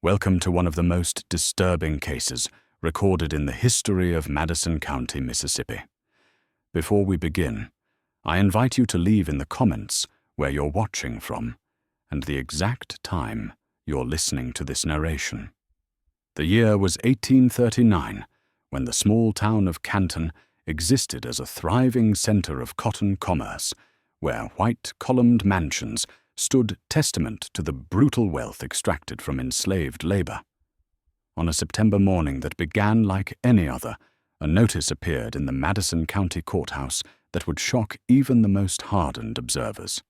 Welcome to one of the most disturbing cases recorded in the history of Madison County, Mississippi. Before we begin, I invite you to leave in the comments where you're watching from and the exact time you're listening to this narration. The year was 1839, when the small town of Canton existed as a thriving center of cotton commerce, where white columned mansions stood testament to the brutal wealth extracted from enslaved labor. On a September morning that began like any other, a notice appeared in the Madison County Courthouse that would shock even the most hardened observers.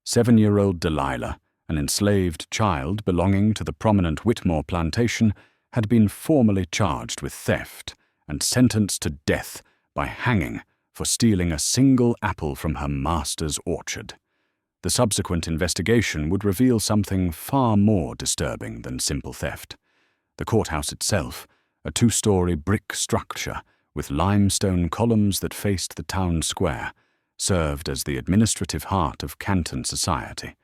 7-year-old Delilah, an enslaved child belonging to the prominent Whitmore plantation, had been formally charged with theft and sentenced to death by hanging for stealing a single apple from her master's orchard. The subsequent investigation would reveal something far more disturbing than simple theft. The courthouse itself, a 2-story brick structure with limestone columns that faced the town square, served as the administrative heart of Canton society,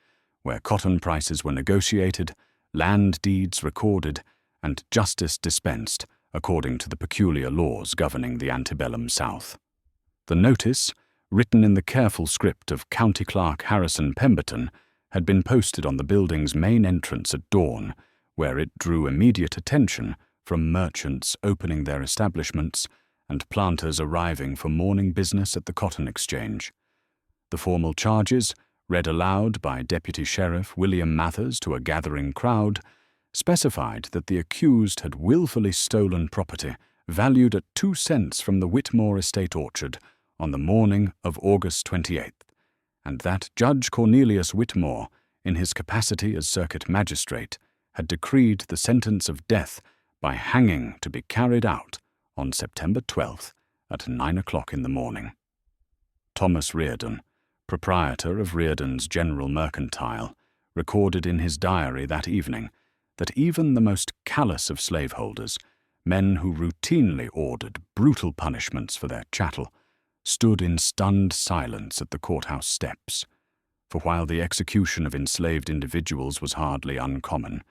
where cotton prices were negotiated, land deeds recorded, and justice dispensed according to the peculiar laws governing the antebellum South. The notice, written in the careful script of County Clerk Harrison Pemberton, had been posted on the building's main entrance at dawn, where it drew immediate attention from merchants opening their establishments and planters arriving for morning business at the Cotton Exchange. The formal charges, read aloud by Deputy Sheriff William Mathers to a gathering crowd, specified that the accused had willfully stolen property valued at 2 cents from the Whitmore estate orchard on the morning of August 28th, and that Judge Cornelius Whitmore, in his capacity as circuit magistrate, had decreed the sentence of death by hanging to be carried out on September 12th at 9 o'clock in the morning. Thomas Reardon, proprietor of Reardon's General Mercantile, recorded in his diary that evening that even the most callous of slaveholders, men who routinely ordered brutal punishments for their chattel, stood in stunned silence at the courthouse steps. For while the execution of enslaved individuals was hardly uncommon,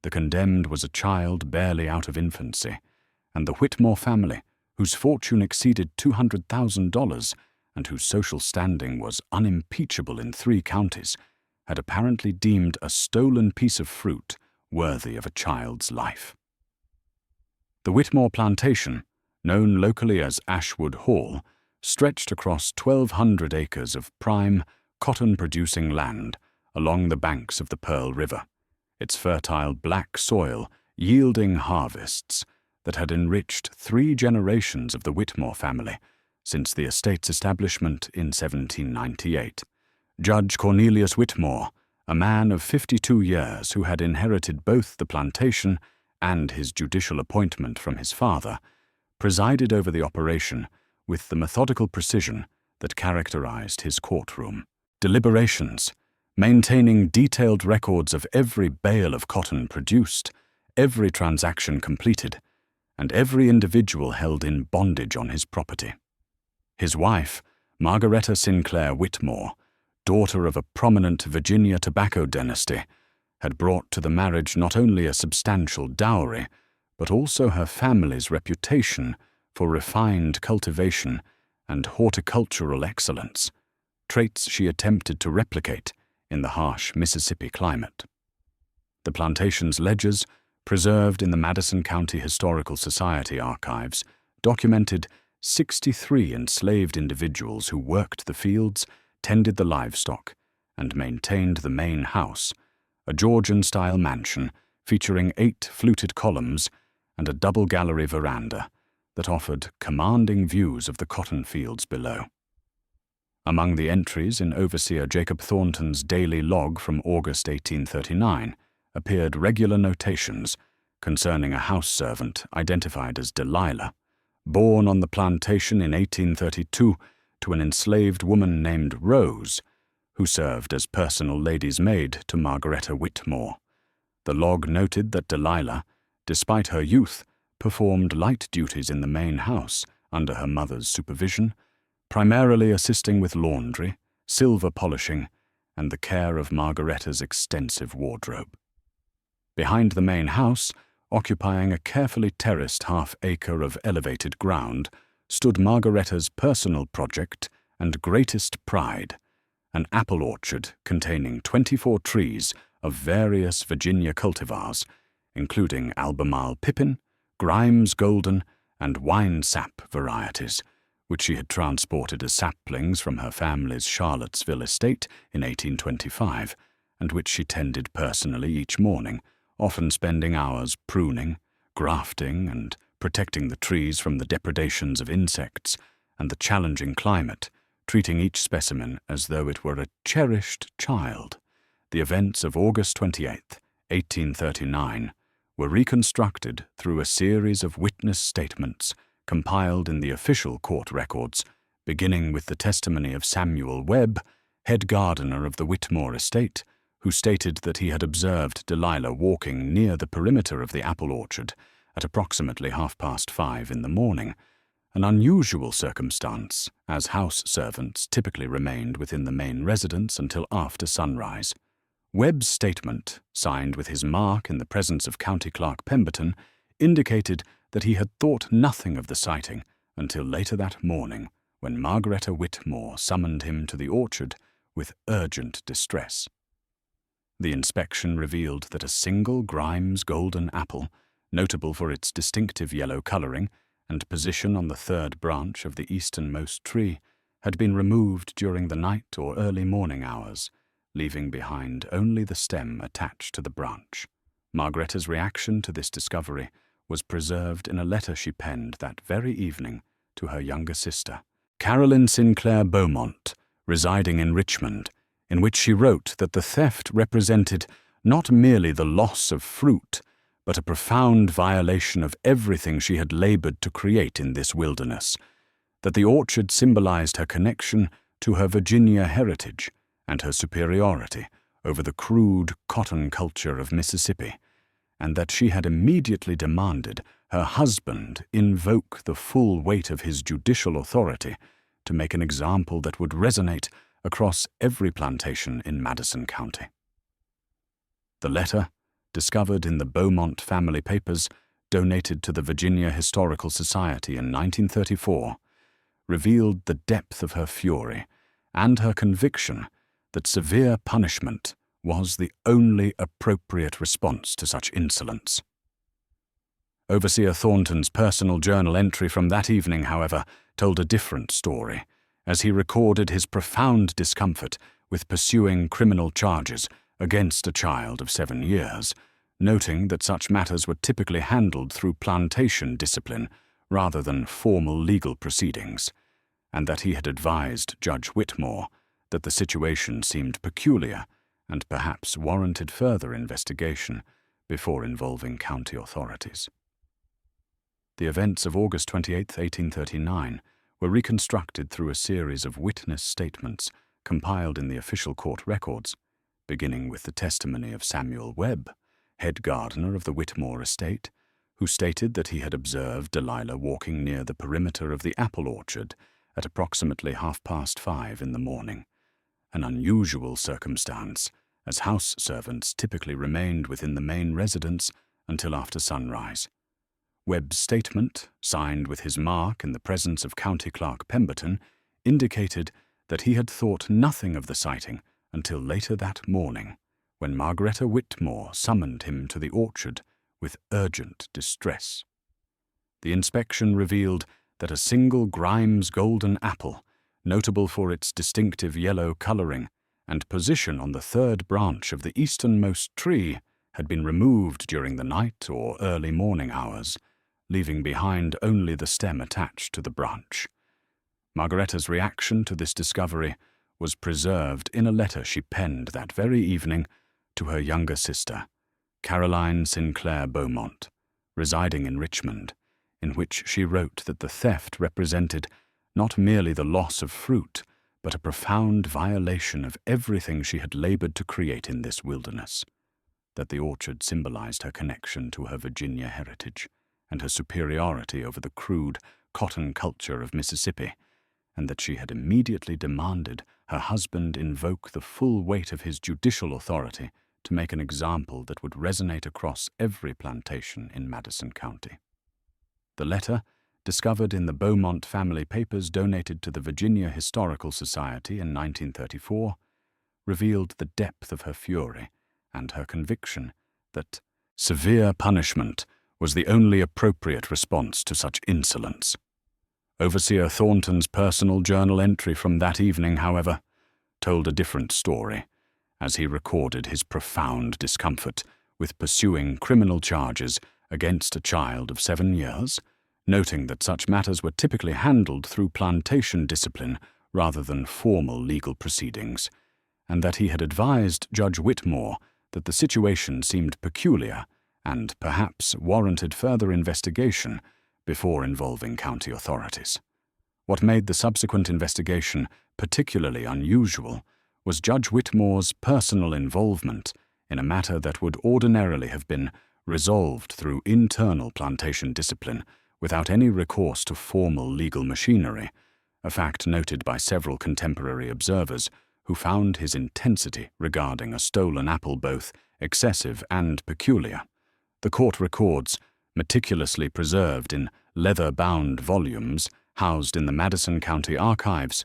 the condemned was a child barely out of infancy, and the Whitmore family, whose fortune exceeded $200,000 and whose social standing was unimpeachable in 3 counties, had apparently deemed a stolen piece of fruit worthy of a child's life. The Whitmore plantation, known locally as Ashwood Hall, stretched across 1,200 acres of prime, cotton-producing land along the banks of the Pearl River, its fertile black soil yielding harvests that had enriched 3 generations of the Whitmore family since the estate's establishment in 1798. Judge Cornelius Whitmore, a man of 52 years who had inherited both the plantation and his judicial appointment from his father, presided over the operation with the methodical precision that characterized his courtroom. Deliberations, maintaining detailed records of every bale of cotton produced, every transaction completed, and every individual held in bondage on his property. His wife, Margaretta Sinclair Whitmore, daughter of a prominent Virginia tobacco dynasty, had brought to the marriage not only a substantial dowry, but also her family's reputation for refined cultivation and horticultural excellence, traits she attempted to replicate in the harsh Mississippi climate. The plantation's ledgers, preserved in the Madison County Historical Society archives, documented 63 enslaved individuals who worked the fields, tended the livestock, and maintained the main house, a Georgian-style mansion featuring 8 fluted columns and a double-gallery veranda that offered commanding views of the cotton fields below. Among the entries in Overseer Jacob Thornton's daily log from August 1839 appeared regular notations concerning a house servant identified as Delilah, born on the plantation in 1832 to an enslaved woman named Rose, who served as personal lady's maid to Margaretta Whitmore. The log noted that Delilah, despite her youth, performed light duties in the main house under her mother's supervision, primarily assisting with laundry, silver polishing, and the care of Margaretta's extensive wardrobe. Behind the main house, occupying a carefully terraced half-acre of elevated ground, stood Margaretta's personal project and greatest pride, an apple orchard containing 24 trees of various Virginia cultivars, including Albemarle Pippin, Grimes Golden, and Wine Sap varieties, which she had transported as saplings from her family's Charlottesville estate in 1825, and which she tended personally each morning, often spending hours pruning, grafting, and protecting the trees from the depredations of insects and the challenging climate, treating each specimen as though it were a cherished child. The events of August 28, 1839, were reconstructed through a series of witness statements compiled in the official court records, beginning with the testimony of Samuel Webb, head gardener of the Whitmore estate, who stated that he had observed Delilah walking near the perimeter of the apple orchard at approximately 5:30 in the morning, an unusual circumstance, as house servants typically remained within the main residence until after sunrise. Webb's statement, signed with his mark in the presence of County Clerk Pemberton, indicated that he had thought nothing of the sighting until later that morning, when Margaretta Whitmore summoned him to the orchard with urgent distress. The inspection revealed that a single Grimes Golden apple, notable for its distinctive yellow coloring and position on the third branch of the easternmost tree, had been removed during the night or early morning hours, leaving behind only the stem attached to the branch. Margaretta's reaction to this discovery was preserved in a letter she penned that very evening to her younger sister, Caroline Sinclair Beaumont, residing in Richmond, in which she wrote that the theft represented not merely the loss of fruit, but a profound violation of everything she had labored to create in this wilderness, that the orchard symbolized her connection to her Virginia heritage and her superiority over the crude cotton culture of Mississippi, and that she had immediately demanded her husband invoke the full weight of his judicial authority to make an example that would resonate across every plantation in Madison County. The letter, discovered in the Beaumont family papers donated to the Virginia Historical Society in 1934, revealed the depth of her fury and her conviction that severe punishment was the only appropriate response to such insolence. Overseer Thornton's personal journal entry from that evening, however, told a different story, as he recorded his profound discomfort with pursuing criminal charges against a child of 7 years, noting that such matters were typically handled through plantation discipline rather than formal legal proceedings, and that he had advised Judge Whitmore that the situation seemed peculiar and perhaps warranted further investigation before involving county authorities. The events of August 28, 1839, were reconstructed through a series of witness statements compiled in the official court records, beginning with the testimony of Samuel Webb, head gardener of the Whitmore estate, who stated that he had observed Delilah walking near the perimeter of the apple orchard at approximately 5:30 in the morning, an unusual circumstance, as house servants typically remained within the main residence until after sunrise. Webb's statement, signed with his mark in the presence of County Clerk Pemberton, indicated that he had thought nothing of the sighting until later that morning, when Margaretta Whitmore summoned him to the orchard with urgent distress. The inspection revealed that a single Grimes Golden apple, notable for its distinctive yellow coloring and position on the third branch of the easternmost tree, had been removed during the night or early morning hours, leaving behind only the stem attached to the branch. Margaretta's reaction to this discovery was preserved in a letter she penned that very evening to her younger sister, Caroline Sinclair Beaumont, residing in Richmond, in which she wrote that the theft represented not merely the loss of fruit, but a profound violation of everything she had labored to create in this wilderness, that the orchard symbolized her connection to her Virginia heritage and her superiority over the crude cotton culture of Mississippi, and that she had immediately demanded her husband invoke the full weight of his judicial authority to make an example that would resonate across every plantation in Madison County. The letter, discovered in the Beaumont family papers donated to the Virginia Historical Society in 1934, revealed the depth of her fury and her conviction that severe punishment was the only appropriate response to such insolence. Overseer Thornton's personal journal entry from that evening, however, told a different story, as he recorded his profound discomfort with pursuing criminal charges against a child of 7 years, noting that such matters were typically handled through plantation discipline rather than formal legal proceedings, and that he had advised Judge Whitmore that the situation seemed peculiar and perhaps warranted further investigation before involving county authorities. What made the subsequent investigation particularly unusual was Judge Whitmore's personal involvement in a matter that would ordinarily have been resolved through internal plantation discipline without any recourse to formal legal machinery, a fact noted by several contemporary observers who found his intensity regarding a stolen apple both excessive and peculiar. The court records, meticulously preserved in leather-bound volumes housed in the Madison County Archives,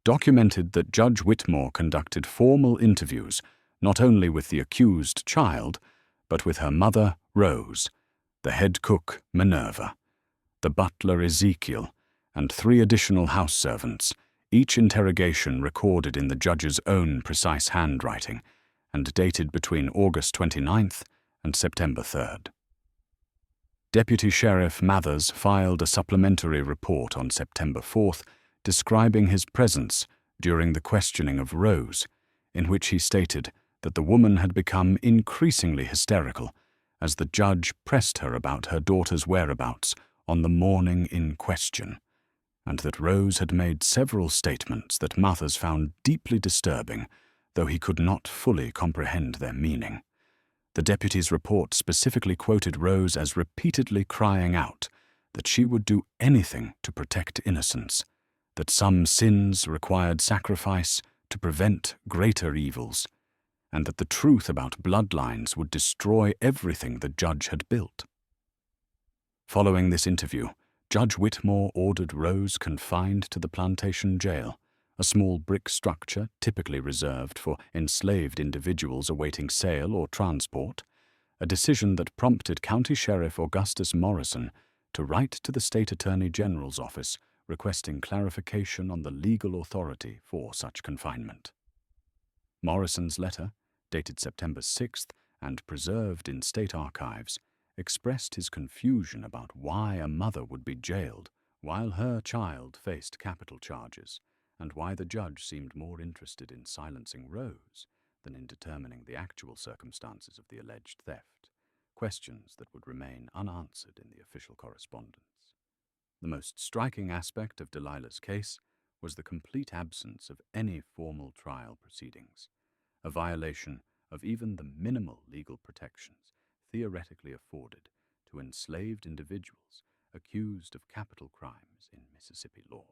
documented that Judge Whitmore conducted formal interviews not only with the accused child, but with her mother, Rose, the head cook, Minerva, the butler, Ezekiel, and 3 additional house servants, each interrogation recorded in the judge's own precise handwriting and dated between August 29th and September 3rd. Deputy Sheriff Mathers filed a supplementary report on September 4th describing his presence during the questioning of Rose, in which he stated that the woman had become increasingly hysterical as the judge pressed her about her daughter's whereabouts on the morning in question, and that Rose had made several statements that Mathers found deeply disturbing, though he could not fully comprehend their meaning. The deputy's report specifically quoted Rose as repeatedly crying out that she would do anything to protect innocence, that some sins required sacrifice to prevent greater evils, and that the truth about bloodlines would destroy everything the judge had built. Following this interview, Judge Whitmore ordered Rose confined to the plantation jail, a small brick structure typically reserved for enslaved individuals awaiting sale or transport, a decision that prompted County Sheriff Augustus Morrison to write to the State Attorney General's office requesting clarification on the legal authority for such confinement. Morrison's letter, dated September 6th and preserved in state archives, expressed his confusion about why a mother would be jailed while her child faced capital charges, and why the judge seemed more interested in silencing Rose than in determining the actual circumstances of the alleged theft, questions that would remain unanswered in the official correspondence. The most striking aspect of Delilah's case was the complete absence of any formal trial proceedings, a violation of even the minimal legal protections theoretically afforded to enslaved individuals accused of capital crimes in Mississippi law.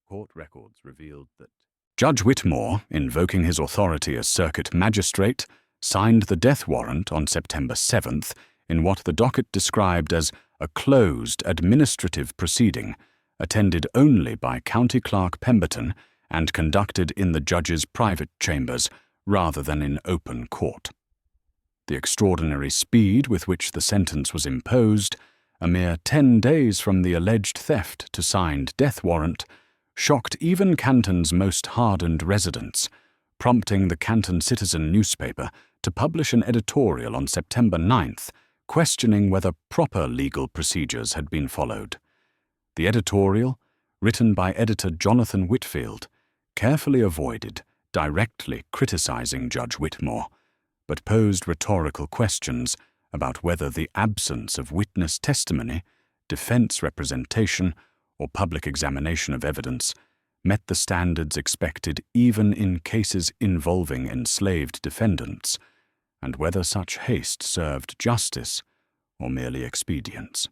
Court records revealed that Judge Whitmore, invoking his authority as circuit magistrate, signed the death warrant on September 7th in what the docket described as a closed administrative proceeding, attended only by County Clerk Pemberton and conducted in the judge's private chambers rather than in open court. The extraordinary speed with which the sentence was imposed, a mere 10 days from the alleged theft to signed death warrant, shocked even Canton's most hardened residents, prompting the Canton Citizen newspaper to publish an editorial on September 9th questioning whether proper legal procedures had been followed. The editorial, written by editor Jonathan Whitfield, carefully avoided directly criticizing Judge Whitmore, but posed rhetorical questions about whether the absence of witness testimony, defense representation, or public examination of evidence met the standards expected even in cases involving enslaved defendants, and whether such haste served justice or merely expedience.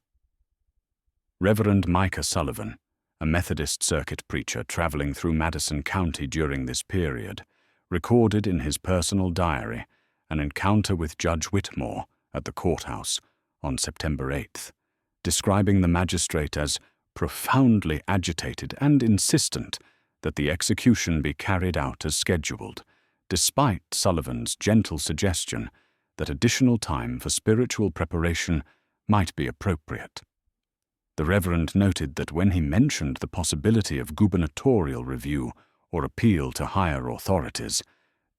Reverend Micah Sullivan, a Methodist circuit preacher traveling through Madison County during this period, recorded in his personal diary an encounter with Judge Whitmore at the courthouse on September 8th, describing the magistrate as profoundly agitated and insistent that the execution be carried out as scheduled, despite Sullivan's gentle suggestion that additional time for spiritual preparation might be appropriate. The Reverend noted that when he mentioned the possibility of gubernatorial review or appeal to higher authorities,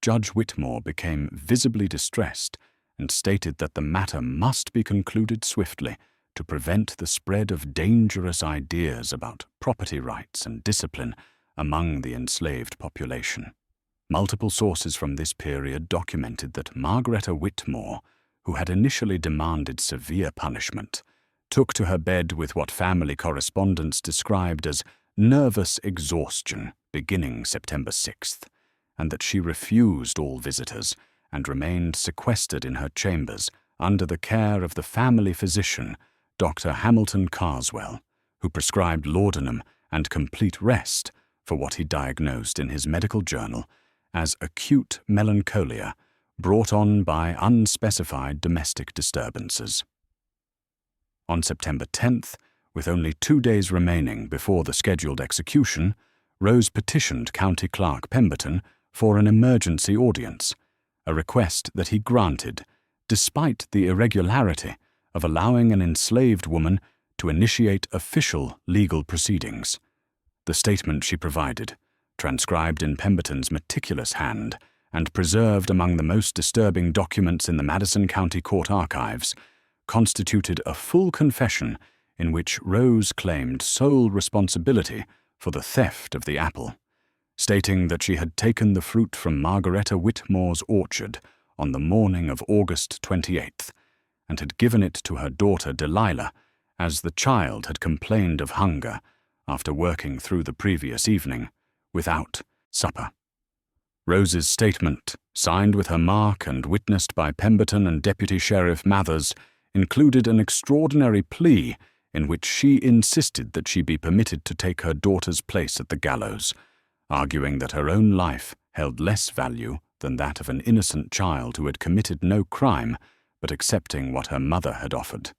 Judge Whitmore became visibly distressed and stated that the matter must be concluded swiftly to prevent the spread of dangerous ideas about property rights and discipline among the enslaved population. Multiple sources from this period documented that Margaretta Whitmore, who had initially demanded severe punishment, took to her bed with what family correspondents described as nervous exhaustion beginning September 6th, and that she refused all visitors and remained sequestered in her chambers under the care of the family physician, Dr. Hamilton Carswell, who prescribed laudanum and complete rest for what he diagnosed in his medical journal as acute melancholia brought on by unspecified domestic disturbances. On September 10th, with only 2 days remaining before the scheduled execution, Rose petitioned County Clerk Pemberton for an emergency audience, a request that he granted, despite the irregularity of allowing an enslaved woman to initiate official legal proceedings. The statement she provided, transcribed in Pemberton's meticulous hand and preserved among the most disturbing documents in the Madison County Court archives, constituted a full confession in which Rose claimed sole responsibility for the theft of the apple, stating that she had taken the fruit from Margaretta Whitmore's orchard on the morning of August 28th and had given it to her daughter Delilah, as the child had complained of hunger after working through the previous evening without supper. Rose's statement, signed with her mark and witnessed by Pemberton and Deputy Sheriff Mathers, included an extraordinary plea in which she insisted that she be permitted to take her daughter's place at the gallows, arguing that her own life held less value than that of an innocent child who had committed no crime but accepting what her mother had offered.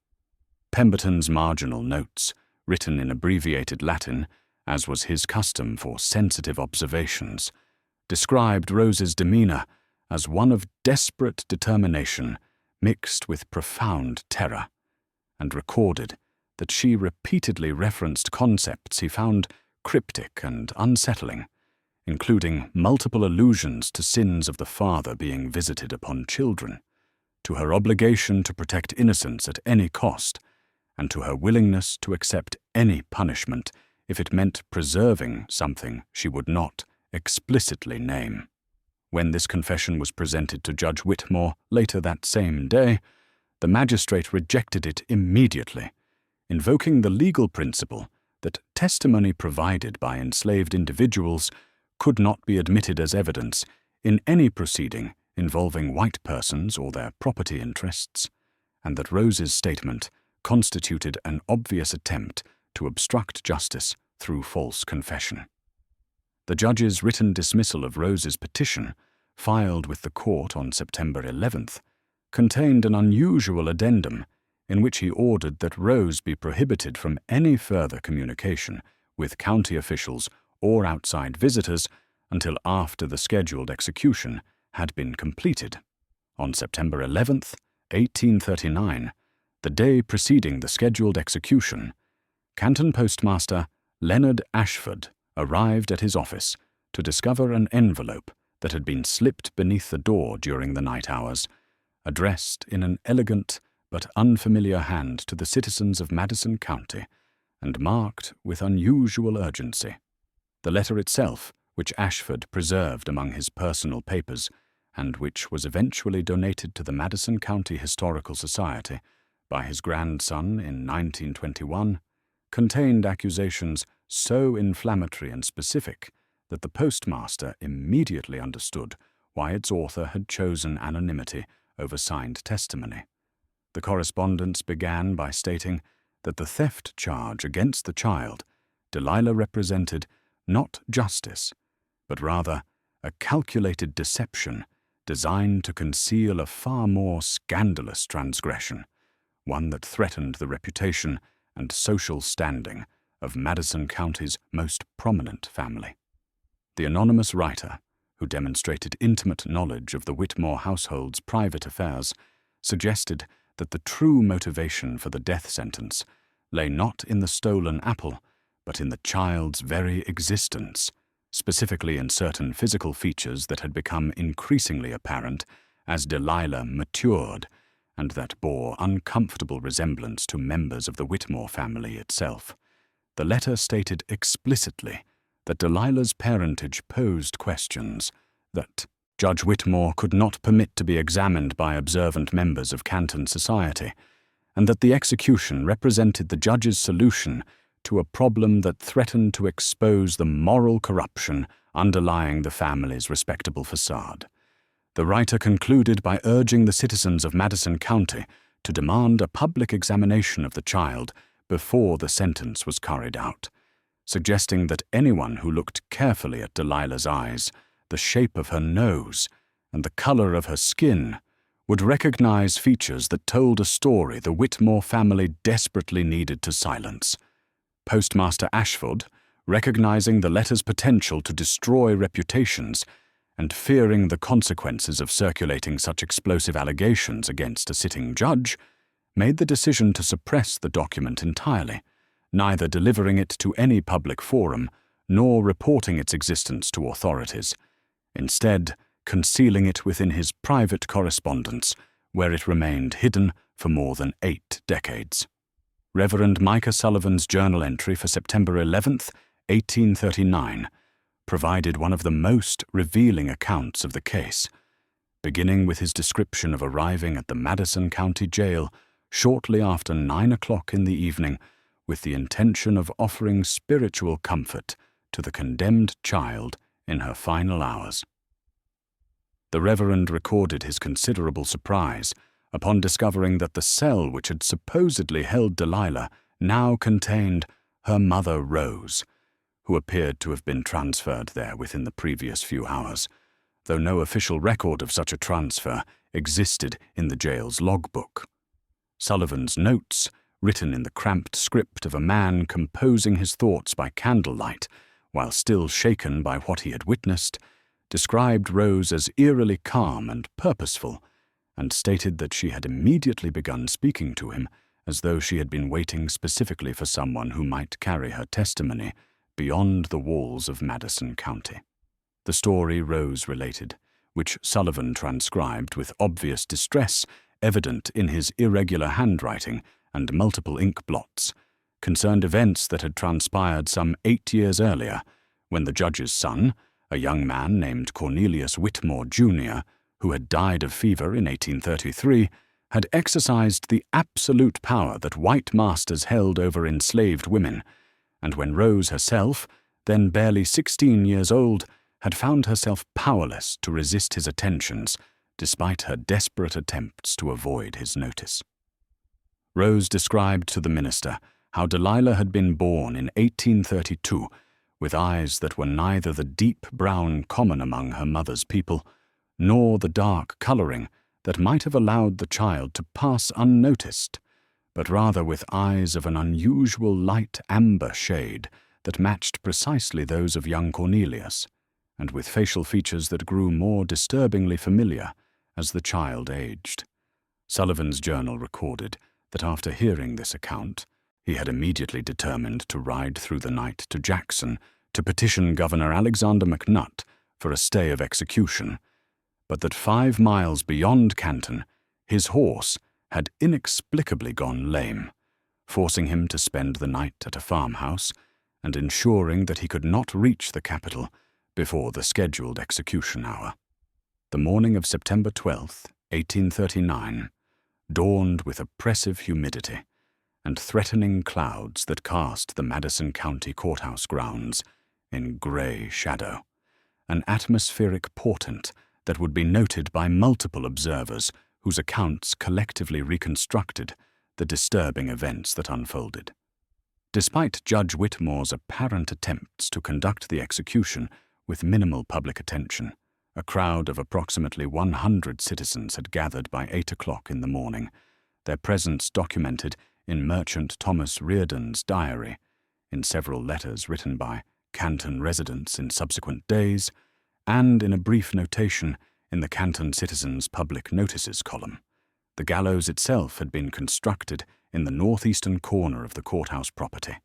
Pemberton's marginal notes, written in abbreviated Latin, as was his custom for sensitive observations, described Rose's demeanor as one of desperate determination mixed with profound terror, and recorded that she repeatedly referenced concepts he found cryptic and unsettling, including multiple allusions to sins of the father being visited upon children, to her obligation to protect innocence at any cost, and to her willingness to accept any punishment if it meant preserving something she would not explicitly name. When this confession was presented to Judge Whitmore later that same day, the magistrate rejected it immediately, invoking the legal principle that testimony provided by enslaved individuals could not be admitted as evidence in any proceeding involving white persons or their property interests, and that Rose's statement constituted an obvious attempt to obstruct justice through false confession. The judge's written dismissal of Rose's petition, filed with the court on September 11th, contained an unusual addendum in which he ordered that Rose be prohibited from any further communication with county officials or outside visitors until after the scheduled execution had been completed. On September 11th, 1839, the day preceding the scheduled execution, Canton Postmaster Leonard Ashford arrived at his office to discover an envelope that had been slipped beneath the door during the night hours, addressed in an elegant but unfamiliar hand to the citizens of Madison County, and marked with unusual urgency. The letter itself, which Ashford preserved among his personal papers, and which was eventually donated to the Madison County Historical Society by his grandson in 1921, contained accusations so inflammatory and specific that the postmaster immediately understood why its author had chosen anonymity over signed testimony. The correspondence began by stating that the theft charge against the child Delilah represented not justice, but rather a calculated deception designed to conceal a far more scandalous transgression, one that threatened the reputation and social standing of Madison County's most prominent family. The anonymous writer, who demonstrated intimate knowledge of the Whitmore household's private affairs, suggested that the true motivation for the death sentence lay not in the stolen apple, but in the child's very existence, specifically in certain physical features that had become increasingly apparent as Delilah matured and that bore uncomfortable resemblance to members of the Whitmore family itself. The letter stated explicitly that Delilah's parentage posed questions that Judge Whitmore could not permit to be examined by observant members of Canton society, and that the execution represented the judge's solution to a problem that threatened to expose the moral corruption underlying the family's respectable facade. The writer concluded by urging the citizens of Madison County to demand a public examination of the child before the sentence was carried out, suggesting that anyone who looked carefully at Delilah's eyes, the shape of her nose, and the color of her skin would recognize features that told a story the Whitmore family desperately needed to silence. Postmaster Ashford, recognizing the letter's potential to destroy reputations and fearing the consequences of circulating such explosive allegations against a sitting judge, made the decision to suppress the document entirely, neither delivering it to any public forum nor reporting its existence to authorities, instead concealing it within his private correspondence, where it remained hidden for more than 8 decades. Reverend Micah Sullivan's journal entry for September 11th, 1839, provided one of the most revealing accounts of the case, beginning with his description of arriving at the Madison County Jail shortly after 9 o'clock in the evening with the intention of offering spiritual comfort to the condemned child in her final hours. The Reverend recorded his considerable surprise upon discovering that the cell which had supposedly held Delilah now contained her mother Rose, who appeared to have been transferred there within the previous few hours, though no official record of such a transfer existed in the jail's logbook. Sullivan's notes, written in the cramped script of a man composing his thoughts by candlelight while still shaken by what he had witnessed, described Rose as eerily calm and purposeful, and stated that she had immediately begun speaking to him as though she had been waiting specifically for someone who might carry her testimony beyond the walls of Madison County. The story Rose related, which Sullivan transcribed with obvious distress evident in his irregular handwriting and multiple ink blots, concerned events that had transpired some 8 years earlier, when the judge's son, a young man named Cornelius Whitmore, Jr., who had died of fever in 1833, had exercised the absolute power that white masters held over enslaved women, and when Rose herself, then barely 16 years old, had found herself powerless to resist his attentions, despite her desperate attempts to avoid his notice. Rose described to the minister how Delilah had been born in 1832, with eyes that were neither the deep brown common among her mother's people, nor the dark coloring that might have allowed the child to pass unnoticed, but rather with eyes of an unusual light amber shade that matched precisely those of young Cornelius, and with facial features that grew more disturbingly familiar as the child aged. Sullivan's journal recorded that after hearing this account, he had immediately determined to ride through the night to Jackson to petition Governor Alexander McNutt for a stay of execution, but that 5 miles beyond Canton, his horse had inexplicably gone lame, forcing him to spend the night at a farmhouse and ensuring that he could not reach the capital before the scheduled execution hour. The morning of September 12th, 1839, dawned with oppressive humidity and threatening clouds that cast the Madison County Courthouse grounds in gray shadow, an atmospheric portent that would be noted by multiple observers whose accounts collectively reconstructed the disturbing events that unfolded. Despite Judge Whitmore's apparent attempts to conduct the execution with minimal public attention, A crowd of approximately 100 citizens had gathered by 8 o'clock in the morning, their presence documented in Merchant Thomas Reardon's diary, in several letters written by Canton residents in subsequent days, and in a brief notation in the Canton Citizen's public notices column. The gallows itself had been constructed in the northeastern corner of the courthouse property,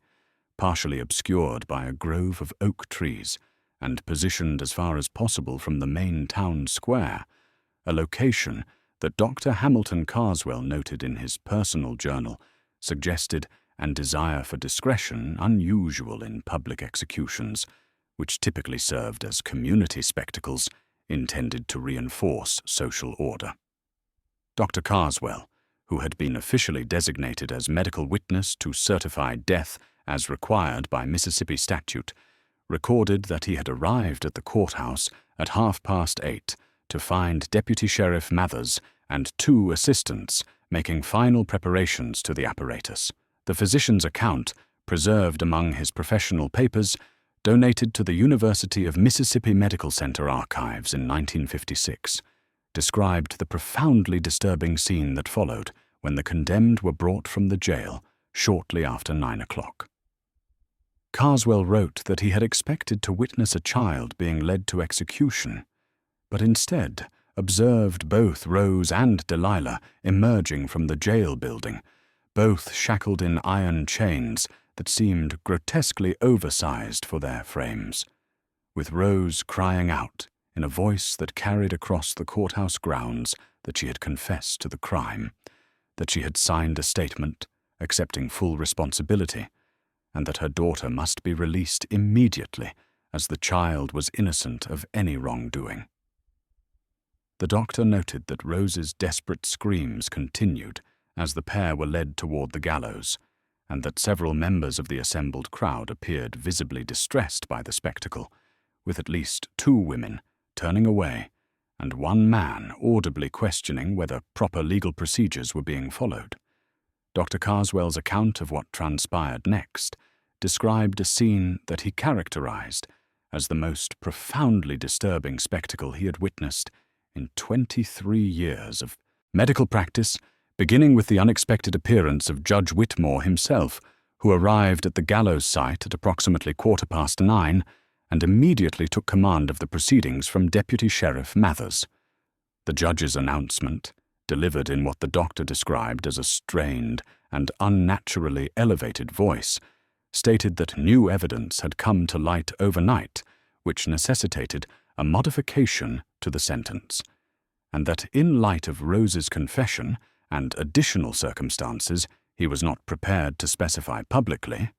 partially obscured by a grove of oak trees and positioned as far as possible from the main town square, a location that Dr. Hamilton Carswell noted in his personal journal suggested an desire for discretion unusual in public executions, which typically served as community spectacles intended to reinforce social order. Dr. Carswell, who had been officially designated as medical witness to certify death as required by Mississippi statute, recorded that he had arrived at the courthouse at 8:30 to find Deputy Sheriff Mathers and 2 assistants making final preparations to the apparatus. The physician's account, preserved among his professional papers, donated to the University of Mississippi Medical Center archives in 1956, described the profoundly disturbing scene that followed when the condemned were brought from the jail shortly after 9 o'clock. Carswell wrote that he had expected to witness a child being led to execution, but instead observed both Rose and Delilah emerging from the jail building, both shackled in iron chains that seemed grotesquely oversized for their frames, with Rose crying out in a voice that carried across the courthouse grounds that she had confessed to the crime, that she had signed a statement accepting full responsibility, and that her daughter must be released immediately as the child was innocent of any wrongdoing. The doctor noted that Rose's desperate screams continued as the pair were led toward the gallows, and that several members of the assembled crowd appeared visibly distressed by the spectacle, with at least 2 women turning away and 1 man audibly questioning whether proper legal procedures were being followed. Dr. Carswell's account of what transpired next described a scene that he characterized as the most profoundly disturbing spectacle he had witnessed in 23 years of medical practice, beginning with the unexpected appearance of Judge Whitmore himself, who arrived at the gallows site at approximately 9:15 and immediately took command of the proceedings from Deputy Sheriff Mathers. The judge's announcement, delivered in what the doctor described as a strained and unnaturally elevated voice, stated that new evidence had come to light overnight, which necessitated a modification to the sentence, and that in light of Rose's confession and additional circumstances he was not prepared to specify publicly,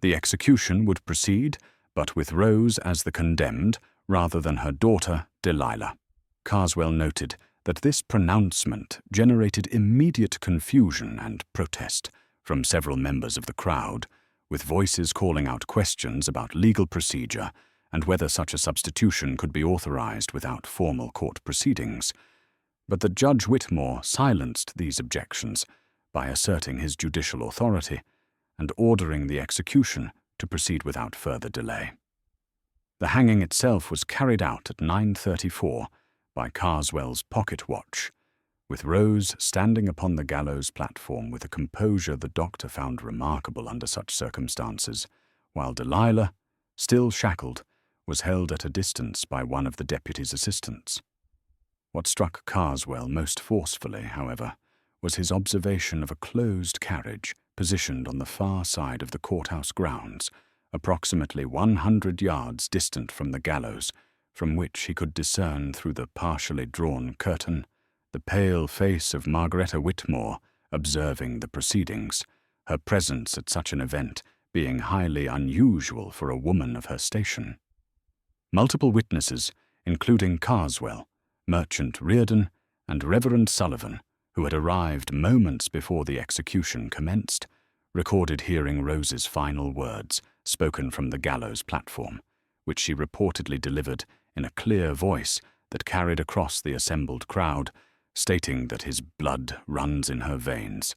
the execution would proceed, but with Rose as the condemned rather than her daughter, Delilah. Carswell noted that this pronouncement generated immediate confusion and protest from several members of the crowd, with voices calling out questions about legal procedure and whether such a substitution could be authorized without formal court proceedings. But that Judge Whitmore silenced these objections by asserting his judicial authority and ordering the execution to proceed without further delay. The hanging itself was carried out at 9:34 by Carswell's pocket watch, with Rose standing upon the gallows platform with a composure the doctor found remarkable under such circumstances, while Delilah, still shackled, was held at a distance by one of the deputy's assistants. What struck Carswell most forcefully, however, was his observation of a closed carriage positioned on the far side of the courthouse grounds, approximately 100 yards distant from the gallows, from which he could discern through the partially drawn curtain the pale face of Margaretta Whitmore observing the proceedings, her presence at such an event being highly unusual for a woman of her station. Multiple witnesses, including Carswell, Merchant Reardon, and Reverend Sullivan, who had arrived moments before the execution commenced, recorded hearing Rose's final words spoken from the gallows platform, which she reportedly delivered in a clear voice that carried across the assembled crowd, stating that his blood runs in her veins,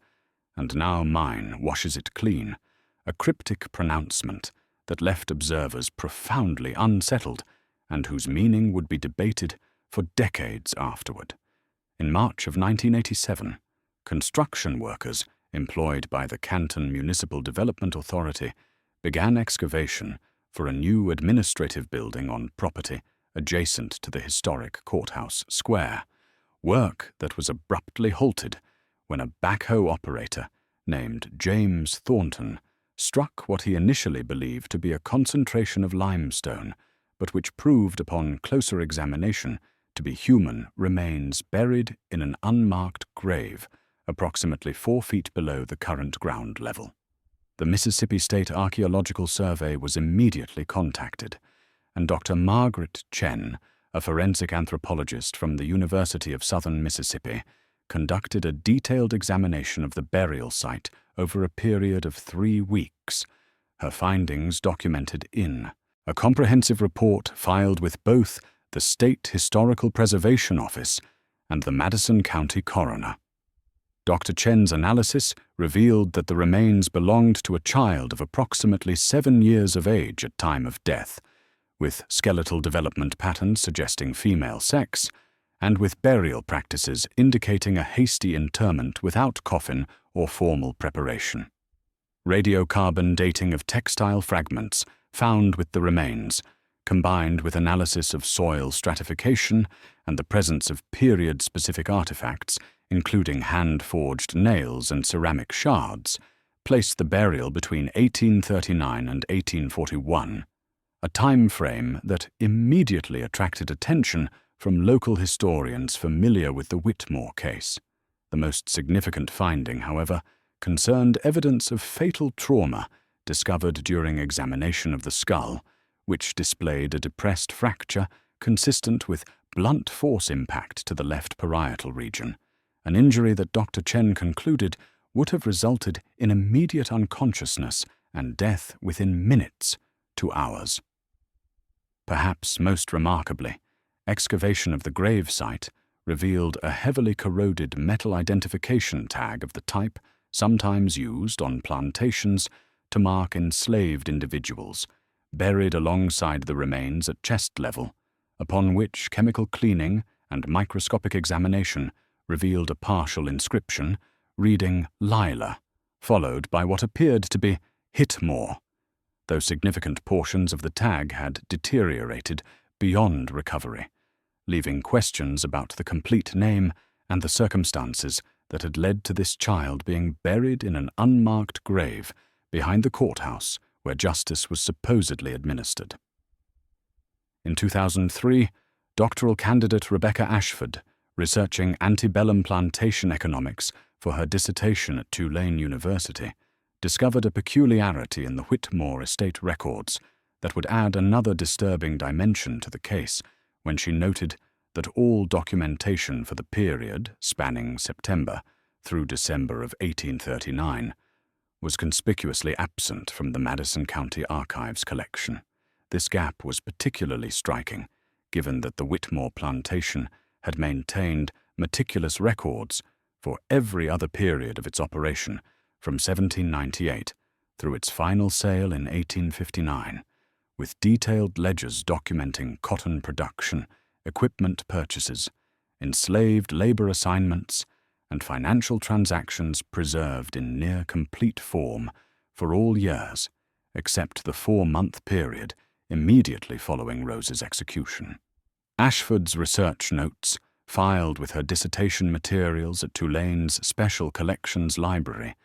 and now mine washes it clean, a cryptic pronouncement that left observers profoundly unsettled and whose meaning would be debated for decades afterward. In March of 1987, construction workers employed by the Canton Municipal Development Authority began excavation for a new administrative building on property adjacent to the historic courthouse square, work that was abruptly halted when a backhoe operator named James Thornton struck what he initially believed to be a concentration of limestone, but which proved upon closer examination to be human remains buried in an unmarked grave approximately 4 feet below the current ground level. The Mississippi State Archaeological Survey was immediately contacted, and Dr. Margaret Chen, a forensic anthropologist from the University of Southern Mississippi, conducted a detailed examination of the burial site over a period of 3 weeks, her findings documented in a comprehensive report filed with both the State Historical Preservation Office and the Madison County Coroner. Dr. Chen's analysis revealed that the remains belonged to a child of approximately 7 years of age at time of death, with skeletal development patterns suggesting female sex, and with burial practices indicating a hasty interment without coffin or formal preparation. Radiocarbon dating of textile fragments found with the remains, combined with analysis of soil stratification and the presence of period-specific artifacts, including hand-forged nails and ceramic shards, placed the burial between 1839 and 1841, a time frame that immediately attracted attention from local historians familiar with the Whitmore case. The most significant finding, however, concerned evidence of fatal trauma discovered during examination of the skull, which displayed a depressed fracture consistent with blunt force impact to the left parietal region, an injury that Dr. Chen concluded would have resulted in immediate unconsciousness and death within minutes to hours. Perhaps most remarkably, excavation of the grave site revealed a heavily corroded metal identification tag of the type sometimes used on plantations to mark enslaved individuals, buried alongside the remains at chest level, upon which chemical cleaning and microscopic examination revealed a partial inscription reading Lila, followed by what appeared to be Hitmore, though significant portions of the tag had deteriorated beyond recovery, leaving questions about the complete name and the circumstances that had led to this child being buried in an unmarked grave behind the courthouse where justice was supposedly administered. In 2003, doctoral candidate Rebecca Ashford, researching antebellum plantation economics for her dissertation at Tulane University, discovered a peculiarity in the Whitmore estate records that would add another disturbing dimension to the case when she noted that all documentation for the period spanning September through December of 1839 was conspicuously absent from the Madison County Archives collection. This gap was particularly striking, given that the Whitmore plantation had maintained meticulous records for every other period of its operation from 1798 through its final sale in 1859, with detailed ledgers documenting cotton production, equipment purchases, enslaved labor assignments, and financial transactions preserved in near complete form for all years except the 4-month period immediately following Rose's execution. Ashford's research notes, filed with her dissertation materials at Tulane's Special Collections Library,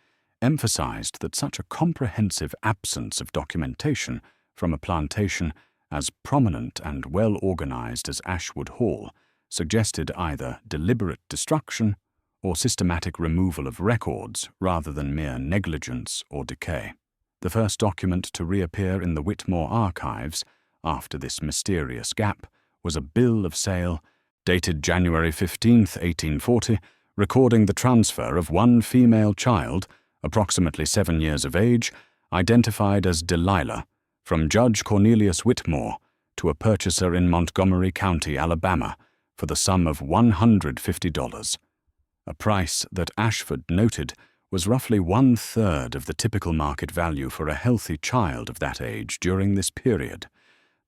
emphasized that such a comprehensive absence of documentation from a plantation as prominent and well-organized as Ashwood Hall suggested either deliberate destruction or systematic removal of records rather than mere negligence or decay. The first document to reappear in the Whitmore archives after this mysterious gap was a bill of sale dated January 15, 1840, recording the transfer of one female child, approximately 7 years of age, identified as Delilah, from Judge Cornelius Whitmore to a purchaser in Montgomery County, Alabama, for the sum of $150, a price that Ashford noted was roughly 1/3 of the typical market value for a healthy child of that age during this period.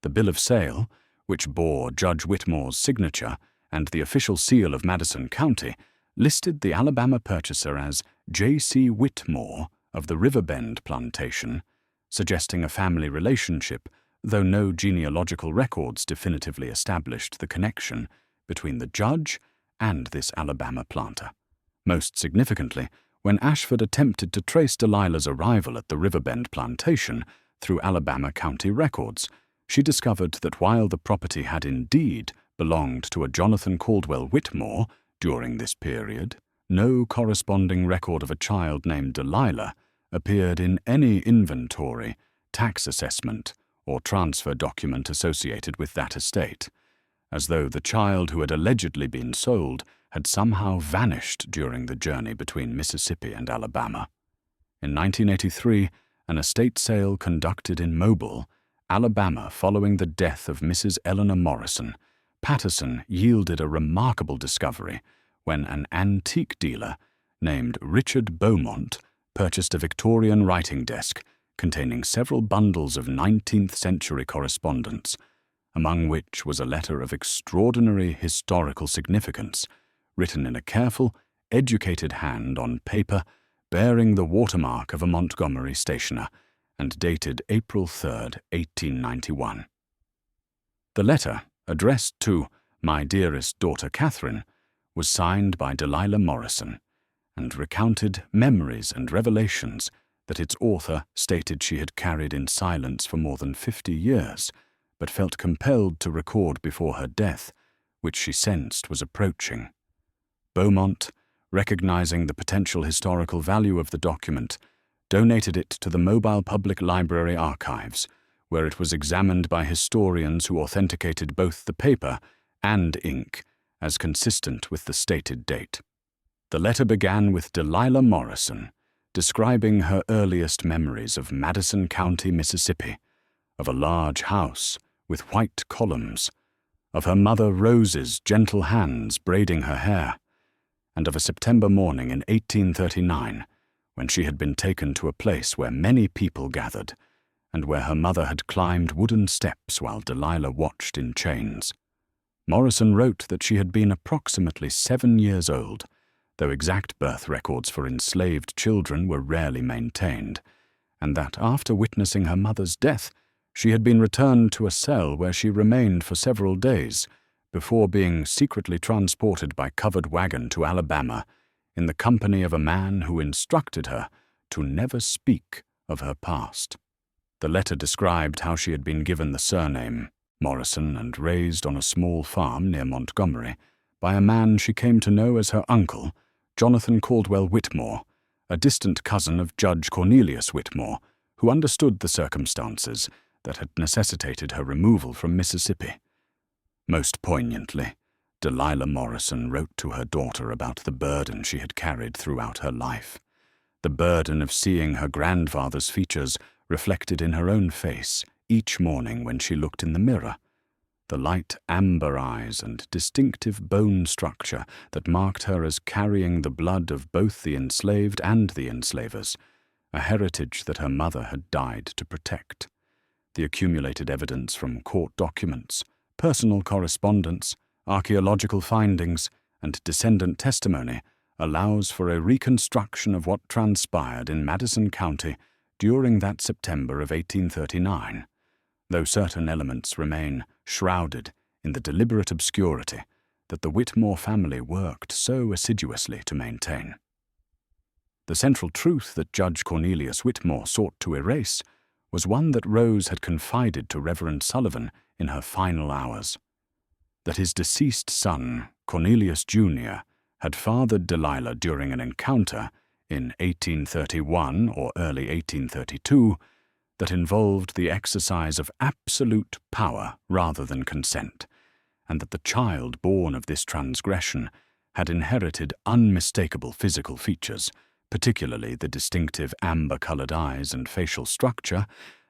The bill of sale, which bore Judge Whitmore's signature, and the official seal of Madison County listed the Alabama purchaser as J.C. Whitmore of the Riverbend plantation, suggesting a family relationship, though no genealogical records definitively established the connection between the judge and this Alabama planter. Most significantly, when Ashford attempted to trace Delilah's arrival at the Riverbend plantation through Alabama County records, she discovered that while the property had indeed belonged to a Jonathan Caldwell Whitmore during this period, no corresponding record of a child named Delilah appeared in any inventory, tax assessment, or transfer document associated with that estate, as though the child who had allegedly been sold had somehow vanished during the journey between Mississippi and Alabama. In 1983, an estate sale conducted in Mobile, Alabama, following the death of Mrs. Eleanor Morrison, Patterson yielded a remarkable discovery when an antique dealer named Richard Beaumont purchased a Victorian writing desk containing several bundles of 19th-century correspondence, among which was a letter of extraordinary historical significance, written in a careful, educated hand on paper bearing the watermark of a Montgomery stationer, and dated April 3, 1891. The letter, addressed to "My dearest daughter Catherine," was signed by Delilah Morrison, and recounted memories and revelations that its author stated she had carried in silence for more than 50 years, but felt compelled to record before her death, which she sensed was approaching. Beaumont, recognizing the potential historical value of the document, donated it to the Mobile Public Library archives, where it was examined by historians who authenticated both the paper and ink as consistent with the stated date. The letter began with Delilah Morrison describing her earliest memories of Madison County, Mississippi, of a large house with white columns, of her mother Rose's gentle hands braiding her hair, and of a September morning in 1839 when she had been taken to a place where many people gathered, and where her mother had climbed wooden steps while Delilah watched in chains. Morrison wrote that she had been approximately 7 years old, though exact birth records for enslaved children were rarely maintained, and that after witnessing her mother's death, she had been returned to a cell where she remained for several days before being secretly transported by covered wagon to Alabama in the company of a man who instructed her to never speak of her past. The letter described how she had been given the surname Morrison and raised on a small farm near Montgomery by a man she came to know as her uncle, Jonathan Caldwell Whitmore, a distant cousin of Judge Cornelius Whitmore, who understood the circumstances that had necessitated her removal from Mississippi. Most poignantly, Delilah Morrison wrote to her daughter about the burden she had carried throughout her life, the burden of seeing her grandfather's features reflected in her own face each morning when she looked in the mirror, the light amber eyes and distinctive bone structure that marked her as carrying the blood of both the enslaved and the enslavers, a heritage that her mother had died to protect. The accumulated evidence from court documents, personal correspondence, archaeological findings, and descendant testimony allows for a reconstruction of what transpired in Madison County during that September of 1839, though certain elements remain shrouded in the deliberate obscurity that the Whitmore family worked so assiduously to maintain. The central truth that Judge Cornelius Whitmore sought to erase was one that Rose had confided to Reverend Sullivan in her final hours: that his deceased son, Cornelius Jr., had fathered Delilah during an encounter in 1831 or early 1832 that involved the exercise of absolute power rather than consent, and that the child born of this transgression had inherited unmistakable physical features, particularly the distinctive amber-colored eyes and facial structure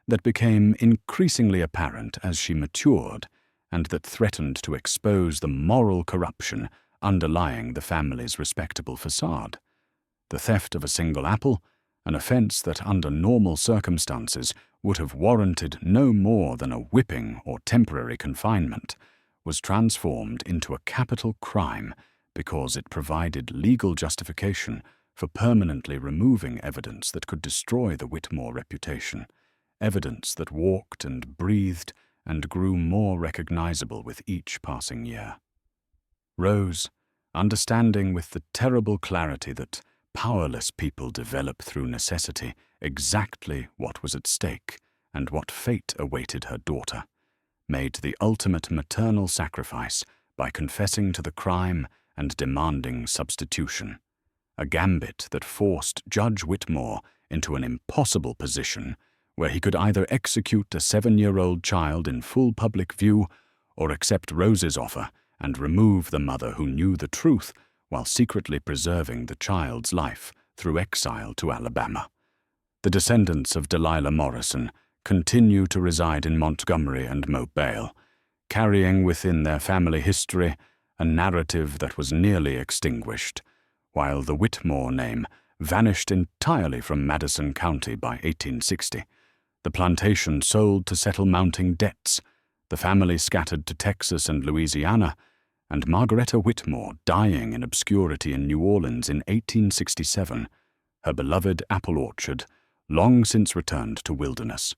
that became increasingly apparent as she matured, and that threatened to expose the moral corruption underlying the family's respectable facade. The theft of a single apple, an offense that under normal circumstances would have warranted no more than a whipping or temporary confinement, was transformed into a capital crime because it provided legal justification for permanently removing evidence that could destroy the Whitmore reputation, evidence that walked and breathed and grew more recognizable with each passing year. Rose, understanding with the terrible clarity that powerless people develop through necessity exactly what was at stake and what fate awaited her daughter, made the ultimate maternal sacrifice by confessing to the crime and demanding substitution, a gambit that forced Judge Whitmore into an impossible position where he could either execute a 7-year-old child in full public view or accept Rose's offer and remove the mother who knew the truth while secretly preserving the child's life through exile to Alabama. The descendants of Delilah Morrison continue to reside in Montgomery and Mobile, carrying within their family history a narrative that was nearly extinguished, while the Whitmore name vanished entirely from Madison County by 1860. The plantation sold to settle mounting debts, the family scattered to Texas and Louisiana, and Margaretta Whitmore dying in obscurity in New Orleans in 1867, her beloved apple orchard long since returned to wilderness.